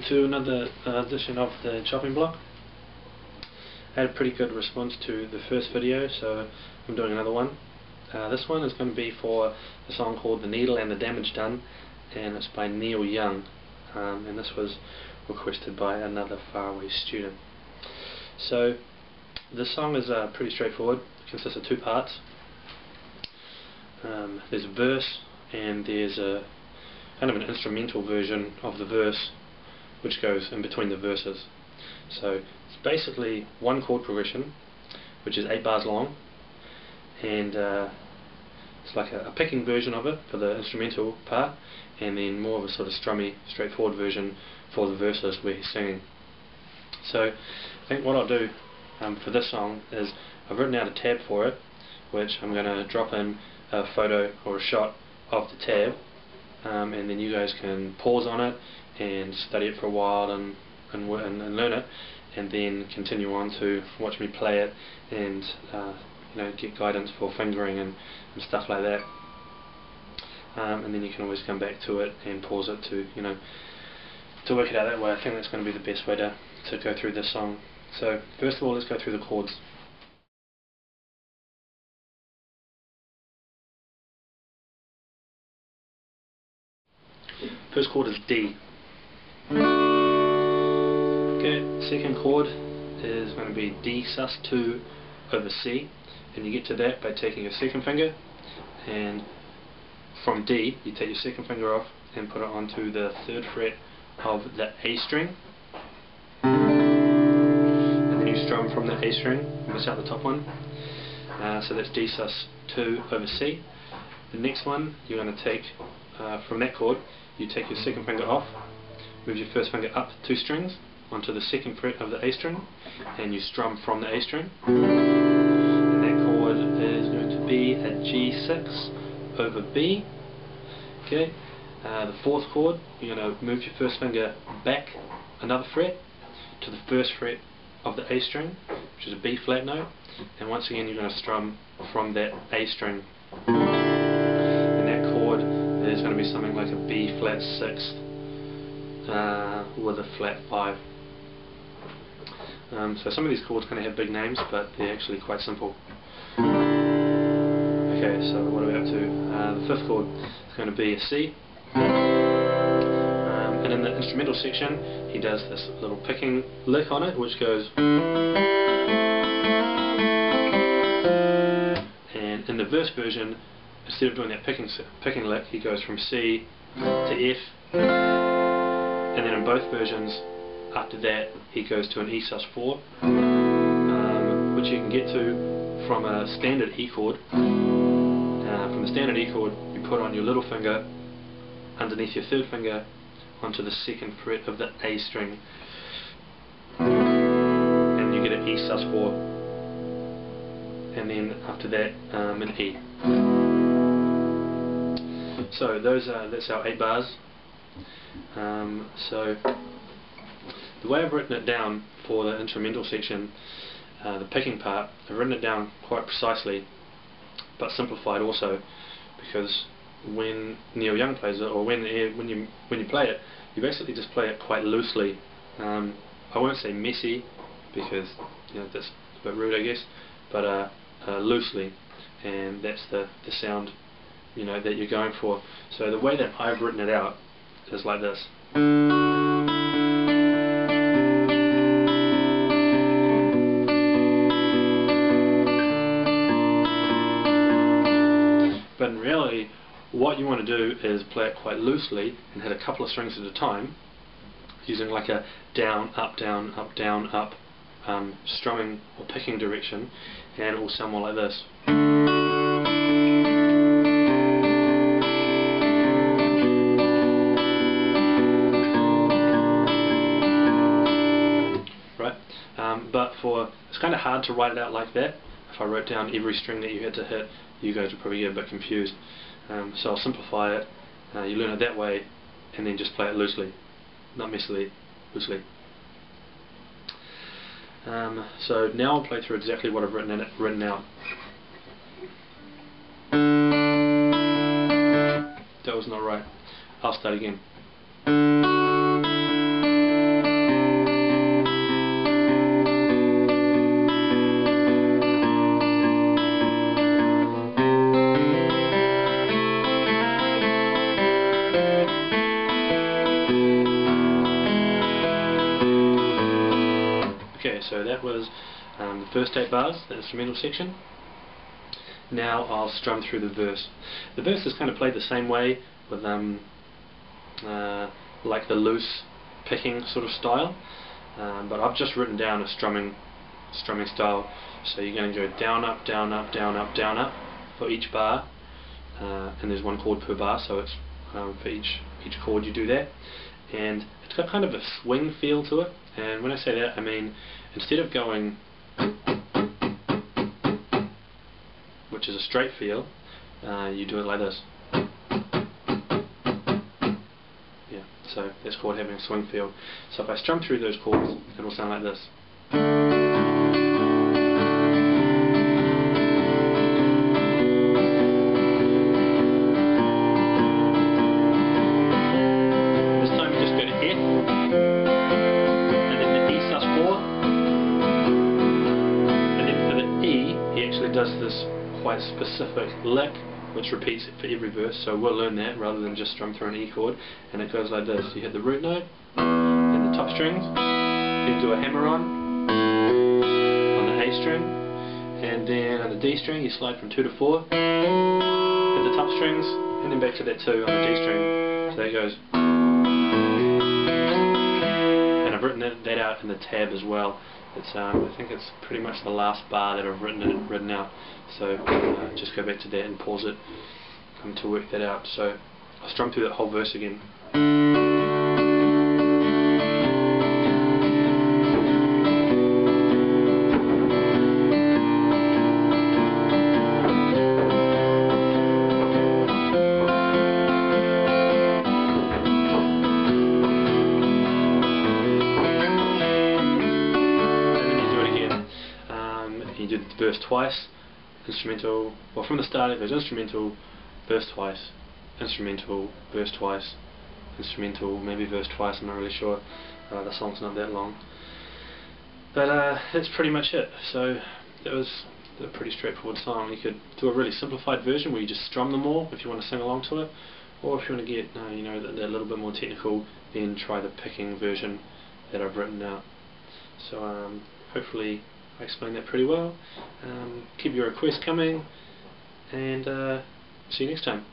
welcome to another edition of the chopping block. I had a pretty good response to the first video, so I'm doing another one. This one is going to be for a song called The Needle and the Damage Done, and it's by Neil Young, and this was requested by another faraway student. So this song is pretty straightforward. It consists of two parts. There's a verse and there's a kind of an instrumental version of the verse which goes in between the verses. So it's basically one chord progression which is 8 bars long, and it's like a picking version of it for the instrumental part, and then more of a sort of strummy, straightforward version for the verses where he's singing. So I think what I'll do for this song is I've written out a tab for it, which I'm going to drop in a photo or a shot of the tab, and then you guys can pause on it and study it for a while and learn it, and then continue on to watch me play it and get guidance for fingering and stuff like that. And then you can always come back to it and pause it to work it out that way. I think that's going to be the best way to go through this song. So first of all, let's go through the chords. First chord is D. Okay, second chord is going to be D sus2 over C, and you get to that by taking your second finger, and from D you take your second finger off and put it onto the 3rd fret of the A string, and then you strum from the A string, miss out the top one. So that's D sus2 over C. The next one you're going to take from that chord, you take your second finger off, move your first finger up 2 strings onto the 2nd fret of the A string, and you strum from the A string. And that chord is going to be a G6 over B. Okay. The 4th chord, you're going to move your first finger back another fret to the 1st fret of the A string, which is a B flat note, and once again you're going to strum from that A string. And that chord is going to be something like a B flat 6th with a flat 5. So some of these chords kind of have big names, but they're actually quite simple. Okay, so what are we up to? The 5th chord is going to be a C. And in the instrumental section, he does this little picking lick on it, which goes. And in the verse version, instead of doing that picking lick, he goes from C to F, and then in both versions, after that, he goes to an E sus4, which you can get to from a standard E chord. From the standard E chord, you put on your little finger underneath your 3rd finger onto the 2nd fret of the A string, and you get an E sus4, and then after that an E. So that's our 8 bars. So the way I've written it down for the instrumental section, the picking part, I've written it down quite precisely, but simplified also, because when Neil Young plays it, or when you play it, you basically just play it quite loosely. I won't say messy, because that's a bit rude, I guess, but loosely, and that's the sound that you're going for. So the way that I've written it out is like this. But in reality, what you want to do is play it quite loosely and hit a couple of strings at a time, using like a down, up, down, up, down, up strumming or picking direction, and it will sound more like this. But it's kind of hard to write it out like that. If I wrote down every string that you had to hit, you guys would probably get a bit confused. So I'll simplify it. You learn it that way, and then just play it loosely, not messily, loosely. So now I'll play through exactly what I've written out. That was not right. I'll start again. Okay, so that was the first 8 bars, the instrumental section. Now I'll strum through the verse. The verse is kind of played the same way with like the loose picking sort of style, but I've just written down a strumming style. So you're going to go down, up, down, up, down, up, down, up for each bar, and there's 1 chord per bar, so it's for each chord you do that, and it's got kind of a swing feel to it. And when I say that, I mean instead of going, which is a straight feel, you do it like this. Yeah, so that's called having a swing feel. So if I strum through those chords, it'll sound like this. This time you just go to F, and then the E sus4, and then for the E, he actually does this quite specific lick which repeats it for every verse, so we'll learn that rather than just strum through an E chord. And it goes like this: you hit the root note and the top strings, then do a hammer on the A string, and then on the D string you slide from 2 to 4, hit the top strings, and then back to that 2 on the G string. So that goes. And I've written that out in the tab as well. It's I think it's pretty much the last bar that I've written out. So just go back to that and pause it to work that out. So I'll strum through that whole verse again. You do the verse twice, instrumental, well from the start it goes instrumental, verse twice, instrumental, verse twice, instrumental, maybe verse twice, I'm not really sure. The song's not that long. But that's pretty much it. So that was a pretty straightforward song. You could do a really simplified version where you just strum them all if you want to sing along to it, or if you want to get you know, that little bit more technical, then try the picking version that I've written out. So hopefully I explained that pretty well. Keep your requests coming, and see you next time.